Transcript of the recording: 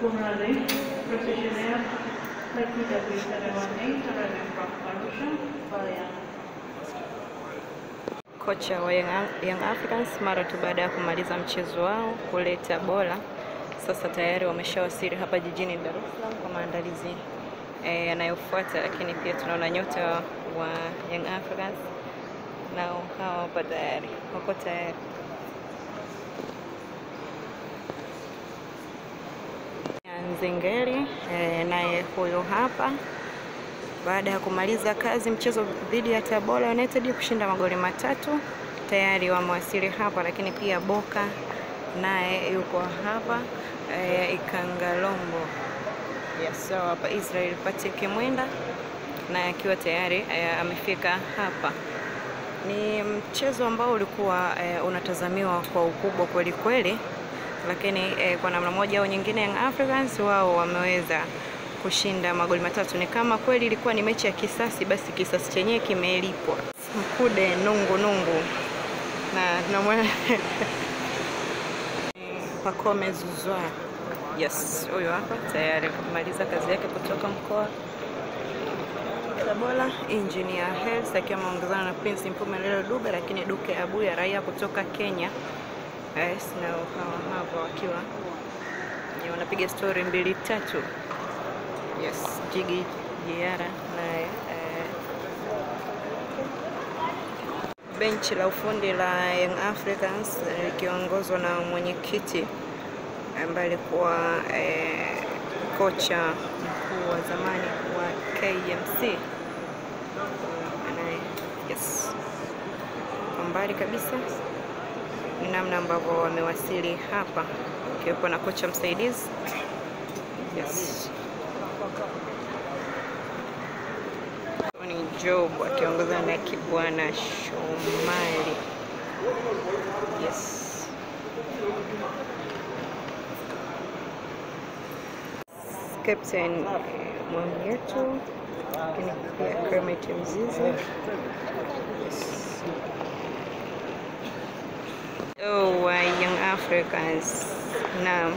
Formerly, Precision Air, KTW718, arriving from Arusha via kocha wa Young Africans mara tu baada ya kumaliza mchezo wao kule Tabora. Sasa tayari wameshawasili hapa jijini Dar es Salaam kwa maandalizi yanayofuata, lakini pia tunaona nyota wa Young Africans nao hawa hapa tayari, wako tayari. Nzengeli naye huyo hapa baada ya kumaliza kazi mchezo dhidi ya Tabora United kushinda magoli 3, tayari wamewasili hapa. Lakini pia Boka naye yuko hapa, Ikangalombo so hapa Israel Patrick Mwenda naye akiwa tayari amefika hapa. Ni mchezo ambao ulikuwa unatazamiwa kwa ukubwa kweli kweli, lakini kwa namna moja au nyingine Young Africans wao wameweza kushinda magoli 3. Ni kama kweli ilikuwa ni mechi ya kisasi, basi kisasi chenyewe kimelipwa. Mkude nungu na tunamwona Pacome Zouzoua. Yes, huyo hapa tayari kumaliza kazi yake kutoka mkoa Tabora. Engineer Health akiwa ameongozana na Prince Mpumelelo Dube, lakini Duke Abuya raia kutoka Kenya. Yes, na hawa hapa wakiwa wanapiga story 2-3. Yes, Jigi Jiara naye benchi la ufundi la Young Africans likiongozwa na mwenyekiti ambaye alikuwa kocha mkuu wa zamani wa KMC. Yes, kwa mbali kabisa ni namna ambavyo wamewasili hapa, kiwepo na kocha msaidizi. Yes, ni Job akiongozana na Kibwana Shomali. Yes, Captain Mwamyetu, lakini pia Kermit Mzizi. Yes. Young Africans. Naam.